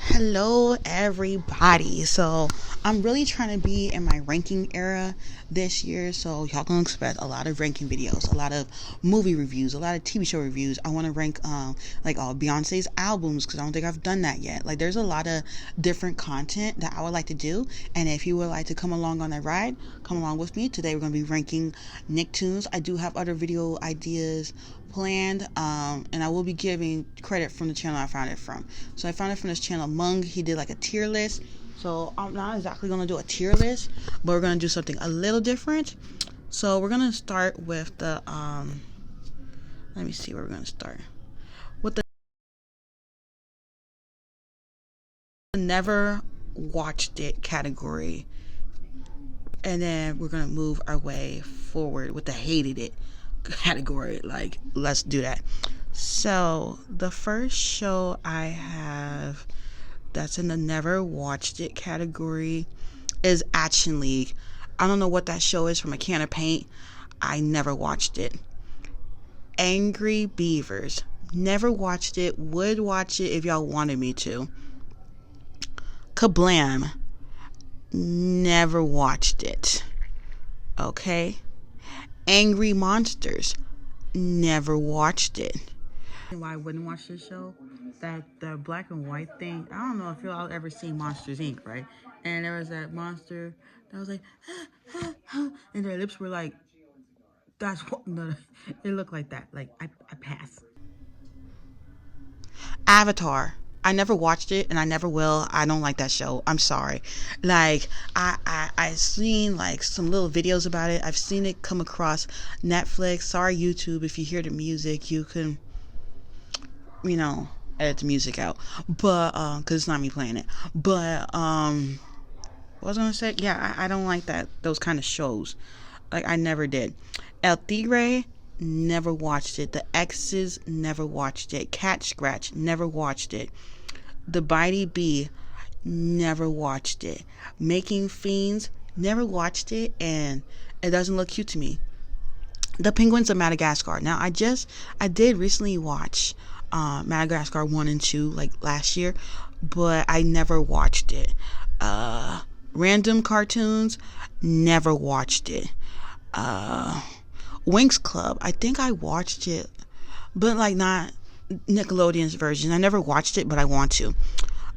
Hello, everybody. So, I'm really trying to be in my ranking era this year. So, y'all gonna expect a lot of ranking videos, a lot of movie reviews, a lot of TV show reviews. I want to rank like all Beyonce's albums because I don't think I've done that yet. Like, there's a lot of different content that I would like to do. And if you would like to come along on that ride, come along with me. Today, we're gonna be ranking Nicktoons. I do have other video ideas planned, and I will be giving credit from the channel I found it from. So I found it from this channel Mung. He did like a tier list. So I'm not exactly gonna do a tier list, but we're gonna do something a little different. So we're gonna start with the let me see where we're gonna start with the never watched it category, and then we're gonna move our way forward with the hated it category. Like, let's do that. So the first show I have that's in the never watched it category is Action League. I don't know what that show is from a can of paint. I never watched it. Angry Beavers. Never watched it. Would watch it if y'all wanted me to. Kablam. Never watched it. Okay. Angry Monsters. Never watched it. Why I wouldn't watch this show? That the black and white thing. I don't know if y'all ever seen Monsters Inc., right? And there was that monster that was like, and their lips were like, that's what no, it looked like that. Like I pass. Avatar. I never watched it and I never will. I don't like that show. I'm sorry. Like I've seen like some little videos about it. I've seen it come across Netflix. Sorry YouTube, if you hear the music, you can, you know, edit the music out. But cuz it's not me playing it. But what was I gonna say? Yeah, I don't like those kind of shows. Like, I never did. El Tigre, never watched it. The X's, never watched it. Cat Scratch, never watched it. The Bitey Bee, never watched it. Making Fiends, never watched it, and it doesn't look cute to me. The Penguins of Madagascar. Now, I did recently watch Madagascar 1 and 2, like last year, but I never watched it. Random Cartoons, never watched it. Winx Club, I think I watched it, but like not Nickelodeon's version. I never watched it, but I want to.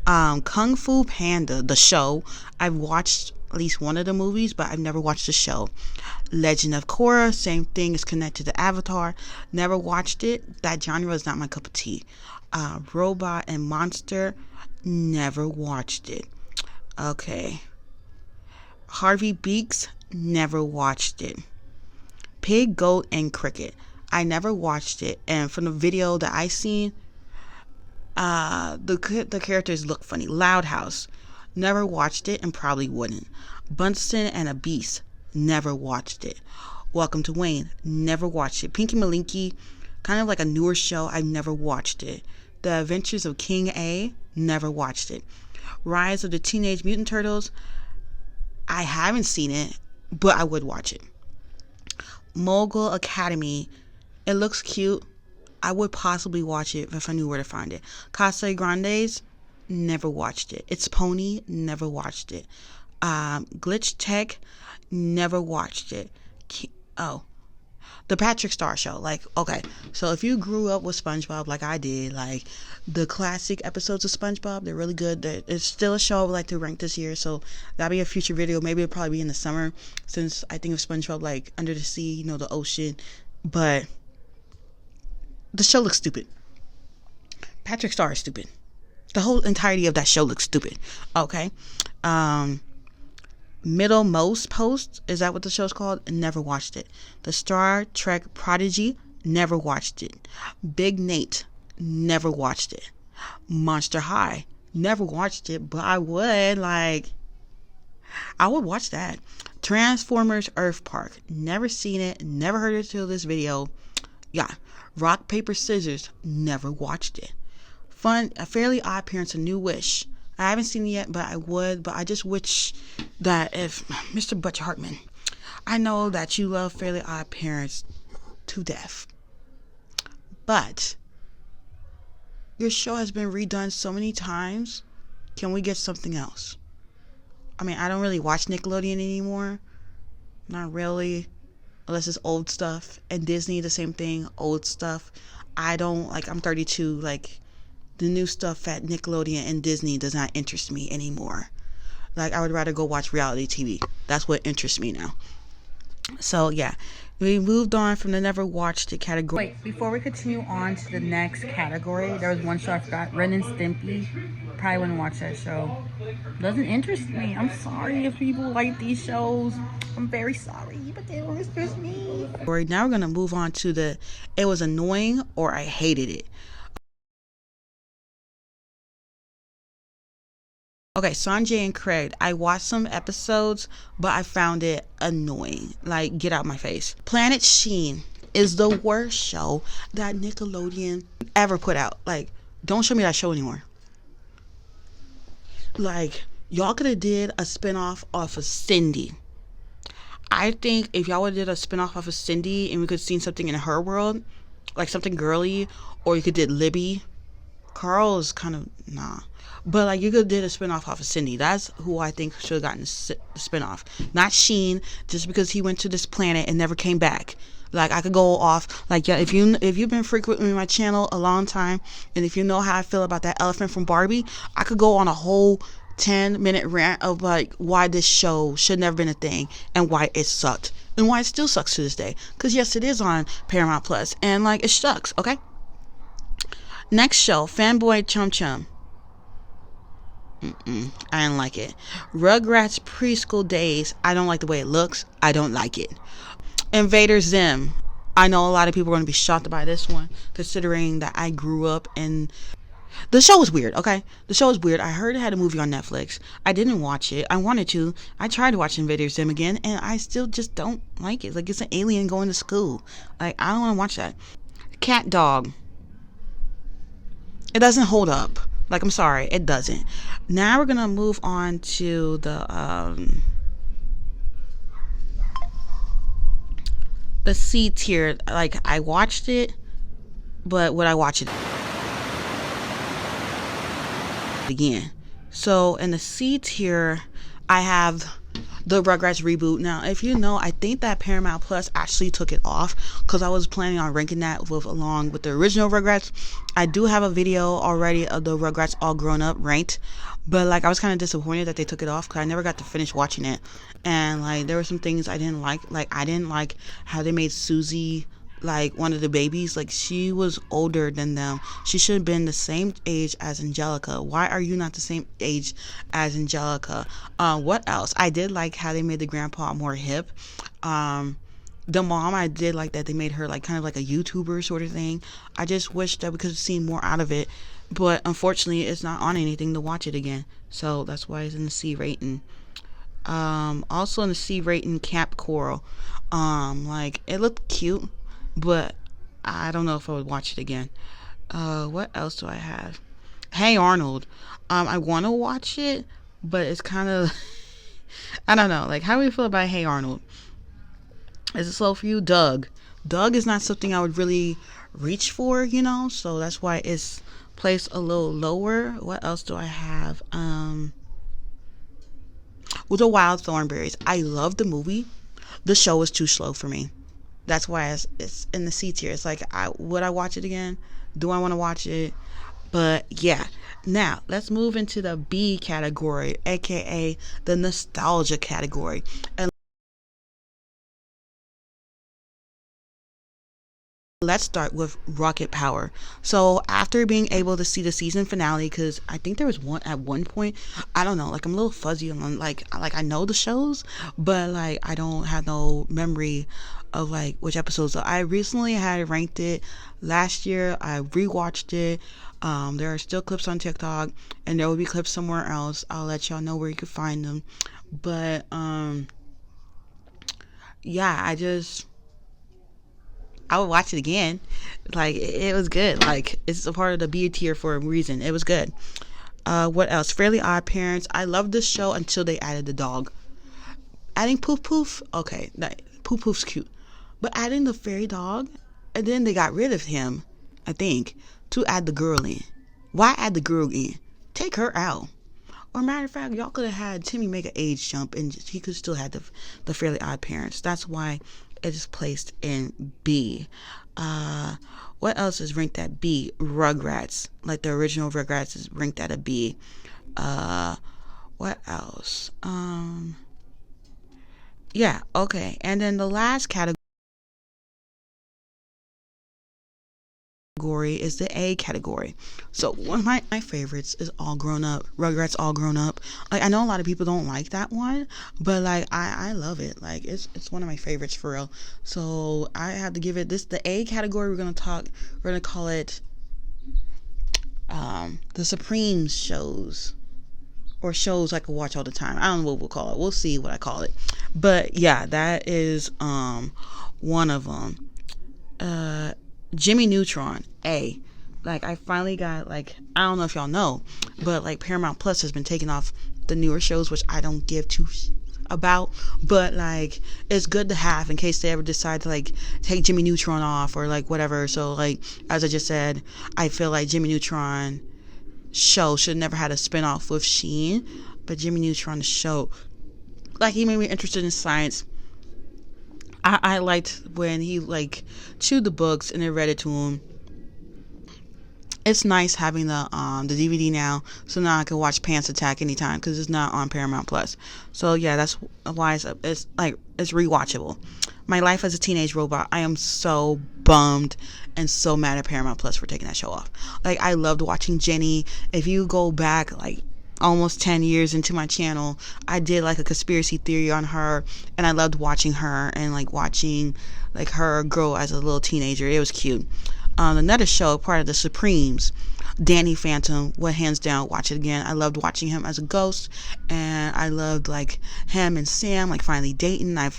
Kung Fu Panda, the show, I've watched at least one of the movies, but I've never watched the show. Legend of Korra, same thing, is connected to Avatar. Never watched it. That genre is not my cup of tea. Robot and Monster, never watched it. Okay. Harvey Beaks, never watched it. Pig, Goat, and Cricket, I never watched it, and from the video that I seen, the characters look funny. Loud House, never watched it and probably wouldn't. Bunsen and a Beast, never watched it. Welcome to Wayne, never watched it. Pinky Malinky, kind of like a newer show, I've never watched it. The Adventures of King A, never watched it. Rise of the Teenage Mutant Turtles, I haven't seen it, but I would watch it. Mogul Academy, it looks cute. I would possibly watch it if I knew where to find it. Casa Grandes, never watched it. It's Pony, never watched it. Glitch Tech, never watched it. The Patrick Star Show. Like, okay, so if you grew up with SpongeBob like I did, like the classic episodes of SpongeBob, they're really good. It's still a show I would like to rank this year, so that'll be a future video. Maybe it'll probably be in the summer, since I think of SpongeBob like under the sea, you know, the ocean. But the show looks stupid. Patrick Star is stupid. The whole entirety of that show looks stupid. Okay. Middlemost Post, is that what the show's called? Never watched it. The Star Trek Prodigy, never watched it. Big Nate, never watched it. Monster High, never watched it, but I would watch that. Transformers Earth Park, never seen it, never heard it till this video. Yeah. Rock Paper Scissors, never watched it. Fairly Odd Parents, A New Wish, I haven't seen it yet, but I would. But I just wish that if Mr. Butch Hartman, I know that you love Fairly Odd Parents to death, but your show has been redone so many times Can we get something else? I mean, I don't really watch Nickelodeon anymore. Not really. Unless it's old stuff. And Disney, the same thing. Old stuff. I don't, like, I'm 32. Like, the new stuff at Nickelodeon and Disney does not interest me anymore. Like, I would rather go watch reality TV. That's what interests me now. So, yeah. We moved on from the never watched it category. Wait, before we continue on to the next category, there was one show I forgot. Ren and Stimpy. Probably wouldn't watch that show. Doesn't interest me. I'm sorry if people like these shows. I'm very sorry, but they don't interest me. Now we're going to move on to the it was annoying or I hated it. Okay, Sanjay and Craig. I watched some episodes, but I found it annoying. Like, get out my face. Planet Sheen is the worst show that Nickelodeon ever put out. Like, don't show me that show anymore. Like, y'all could have did a spinoff off of Cindy. I think if y'all would have did a spinoff off of Cindy and we could have seen something in her world, like something girly, or you could did Libby. Carl is kind of, nah. But, like, you could have did a spinoff off of Cindy. That's who I think should have gotten the spinoff. Not Sheen, just because he went to this planet and never came back. Like, I could go off, like, yeah, if you've been frequenting my channel a long time, and if you know how I feel about that elephant from Barbie, I could go on a whole 10-minute rant of, like, why this show should never been a thing, and why it sucked, and why it still sucks to this day. Because, yes, it is on Paramount Plus, and, like, it sucks, okay? Next show, Fanboy Chum Chum. I didn't like it. Rugrats Preschool Days. I don't like the way it looks. I don't like it. Invader Zim. I know a lot of people are going to be shocked by this one, considering that I grew up in... The show was weird, okay? The show was weird. I heard it had a movie on Netflix. I didn't watch it. I wanted to. I tried to watch Invader Zim again, and I still just don't like it. Like, it's an alien going to school. Like, I don't want to watch that. Cat Dog. It doesn't hold up. Like, I'm sorry, it doesn't. Now we're gonna move on to the C tier. Like, I watched it, but would I watch it again? So in the C tier, I have the Rugrats reboot. Now, if you know, I think that Paramount Plus actually took it off because I was planning on ranking that along with the original Rugrats. I do have a video already of the Rugrats All Grown Up ranked, but, like, I was kind of disappointed that they took it off because I never got to finish watching it. And, like, there were some things I didn't like. Like, I didn't like how they made Susie, like, one of the babies. Like, she was older than them. She should have been the same age as Angelica. Why are you not the same age as Angelica? What else? I did like how they made the grandpa more hip. The mom, I did like that they made her, like, kind of like a YouTuber sort of thing. I just wish that we could have seen more out of it. But unfortunately, it's not on anything to watch it again. So that's why it's in the C rating. Also in the C rating, Camp Coral. Like, it looked cute, but I don't know if I would watch it again. What else do I have? Hey Arnold. I want to watch it, but it's kind of I don't know. Like, how do you feel about Hey Arnold? Is it slow for you? Doug is not something I would really reach for, you know, so that's why it's placed a little lower. What else do I have? With the Wild Thornberries, I love the movie. The show is too slow for me. That's why it's in the C tier. It's like, would I watch it again? Do I want to watch it? But yeah. Now let's move into the B category, aka the nostalgia category. And let's start with Rocket Power. So after being able to see the season finale, because I think there was one at one point, I don't know, like, I'm a little fuzzy on, like I know the shows, but, like, I don't have no memory of, like, which episodes. So I recently had ranked it last year. I rewatched it. There are still clips on TikTok, and there will be clips somewhere else. I'll let y'all know where you can find them. But yeah, I would watch it again. Like, it was good. Like, it's a part of the B tier for a reason. It was good. What else? Fairly Odd Parents. I loved this show until they added the dog. Adding Poof Poof, okay, Poof Poof's cute. But adding the fairy dog, and then they got rid of him, I think, to add the girl in. Why add the girl in? Take her out. Or matter of fact, y'all could have had Timmy make an age jump and he could still have the Fairly Odd Parents. That's why it is placed in B. What else is ranked at B? Rugrats. Like the original Rugrats is ranked at a B. What else? Yeah, okay. And then the last category is the A category. So one of my favorites is All Grown Up. Rugrats All Grown Up. Like I know a lot of people don't like that one, but like I love it. Like it's one of my favorites for real. So I have to give it the A category. We're gonna call it the Supreme shows. Or shows I could watch all the time. I don't know what we'll call it. We'll see what I call it. But yeah, that is one of them. Jimmy Neutron, A. Like I finally got I don't know if y'all know, but like Paramount Plus has been taking off the newer shows, which I don't give two about, but like it's good to have in case they ever decide to like take Jimmy Neutron off or like whatever. So like as I just said, I feel like Jimmy Neutron show should have never had a spin-off with Sheen, but Jimmy Neutron the show, like he made me interested in science. I liked when he like chewed the books and then read it to him. It's nice having the DVD now, so now I can watch Pants Attack anytime because it's not on Paramount Plus. So yeah, that's why it's rewatchable. My Life as a Teenage Robot. I am so bummed and so mad at Paramount Plus for taking that show off. Like I loved watching Jenny. If you go back like almost 10 years into my channel, I did like a conspiracy theory on her, and I loved watching her and like watching like her grow as a little teenager. It was cute. Another show, part of the Supremes, Danny Phantom, what hands down, watch it again. I loved watching him as a ghost, and I loved like him and Sam like finally dating. I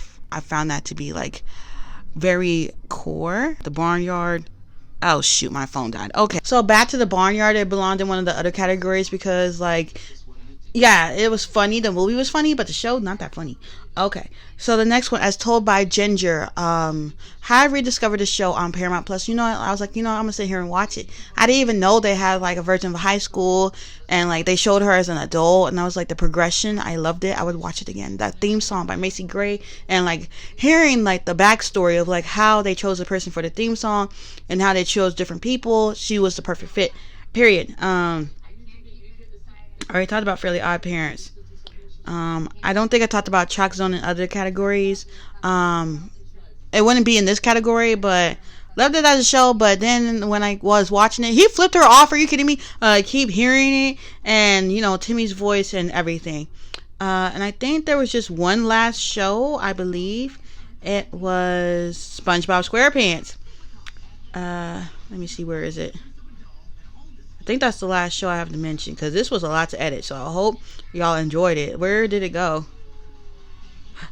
found that to be like very core. The Barnyard. Oh shoot, my phone died. Okay, so back to the Barnyard. It belonged in one of the other categories because like, yeah, it was funny. The movie was funny, but the show not that funny. Okay, so the next one, As Told by Ginger. How I rediscovered the show on Paramount Plus. You know, I was like, I'm gonna sit here and watch it. I didn't even know they had like a version of high school, and like they showed her as an adult, and I was like, the progression, I loved it. I would watch it again. That theme song by Macy Gray, and like hearing like the backstory of like how they chose a person for the theme song and how they chose different people. She was the perfect fit. Period. I already talked about Fairly Odd Parents. I don't think I talked about Chalk Zone and other categories. It wouldn't be in this category, but loved it as a show. But then when I was watching it, he flipped her off. Are you kidding me? Keep hearing it, and Timmy's voice and everything. And I think there was just one last show. I believe it was SpongeBob SquarePants. Let me see, where is it? I think that's the last show I have to mention because this was a lot to edit, so I hope y'all enjoyed it. Where did it go?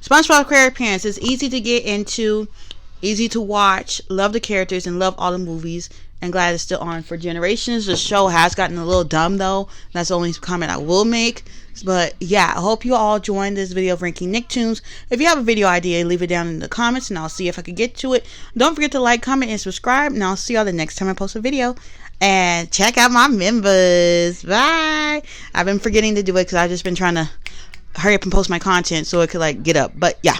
SpongeBob SquarePants is easy to get into, easy to watch, love the characters, and love all the movies, and glad it's still on for generations. The show has gotten a little dumb though. That's the only comment I will make. But yeah, I hope you all joined this video of ranking Nicktoons. If you have a video idea, leave it down in the comments and I'll see if I can get to it. Don't forget to like, comment, and subscribe, and I'll see y'all the next time I post a video. And check out my members. Bye. I've been forgetting to do it because I've just been trying to hurry up and post my content so it could like get up. But yeah.